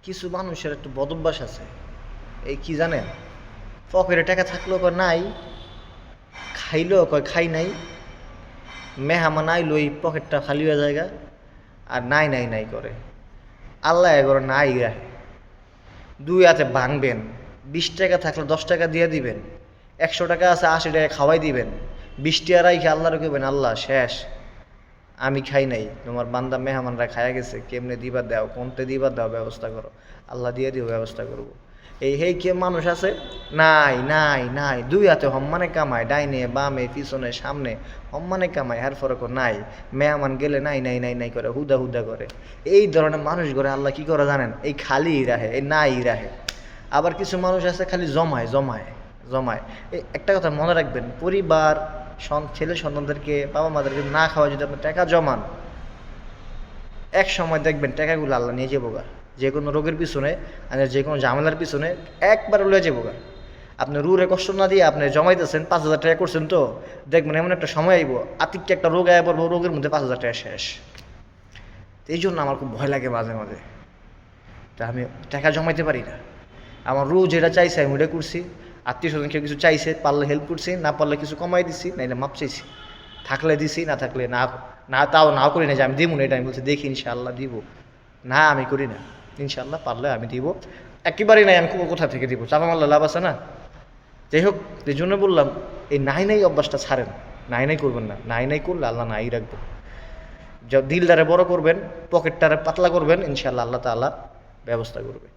কিছু মানুষের একটু বদভ্যাস আছে, এই কি জানেন, পকেটে টাকা থাকলেও কয় নাই, খাইলেও কয় খাই নাই, মেহমান আইলো এই পকেটটা খালি হয়ে জায়গা, আর নাই নাই নাই করে। আল্লাহ এগোরে নাই রাখে। দুই হাতে ভাঙবেন, 20 টাকা থাকলে 10 টাকা দিয়ে দিবেন, 100 টাকা আছে 80 টাকা খাওয়াই দিবেন, 20 টাকা রাইখে আল্লাহরে কইবেন, আল্লাহ শেষ, আমি খাই নাই, তোমার বান্দা মেহমানরা খায়া গেছে, কেমনে দিবা দাও, কোনতে দিবা দাও, ব্যবস্থা করো, আল্লাহ দিয়ে দিও, ব্যবস্থা করবো। এই হেই কে মানুষ আছে, নাই নাই নাই, দুই হাতে হম্মানে কামায়, ডাইনে বামে পিছনে সামনে হম্মানে কামায়, হার ফরক নাই, মেহমান গেলে নাই নাই নাই নাই করে, হুদা হুদা করে। এই ধরনের মানুষ করে আল্লাহ কি করে জানেন, এই খালি রাহে, এই নাই রাহে। আবার কিছু মানুষ আছে খালি জমায় জমায় জমায়। এই একটা কথা মনে রাখবেন, পরিবার ছেলে সন্তানদেরকে, বাবা মাদেরকে না খাওয়া যদি আপনি টাকা জমান, এক সময় দেখবেন টাকাগুলো আল্লাহ নিয়ে যাবো গা, যে কোনো রোগের পিছনে আর যে কোনো ঝামেলার পিছনে একবার লয়ে যাবো গা। আপনি রুরে কষ্ট না দিয়ে আপনি জমাইতেছেন, 5,000 টাকা করছেন, তো দেখবেন এমন একটা সময় আইব, আতিককে একটা রোগ আয় পড়বো, রোগের মধ্যে 5,000 টাকা শেষ। এই জন্য আমার খুব ভয় লাগে মাঝে মাঝে, তা আমি টাকা জমাইতে পারি না। আমার রোজ যেটা চাইছে আমি ওটা করছি, আত্মীয় স্বজন কেউ কিছু চাইছে, পারলে হেল্প করছি, না পারলে কিছু কমাই দিছি, নাইলে মাপ চাইছি, থাকলে দিছি, না থাকলে না, না তাও নাও করি না যে আমি দিব না, এটা আমি বলছি দেখি ইনশাআল্লাহ দিব, না আমি করি না, ইনশাআল্লাহ পারলে আমি দিব, একেবারেই নাই আমি কোথা থেকে দিব, চাপা মারলে লাভ আছে না। যাই হোক, এই জন্য বললাম এই নাই নাই অভ্যাসটা ছাড়েন, নাই নাই করবেন না, নাই নাই করলে আল্লাহ নাই রাখবেন। দিলদারে বড় করবেন, পকেটটারে পাতলা করবেন, ইনশাআল্লাহ আল্লাহ তাআলা ব্যবস্থা করবে।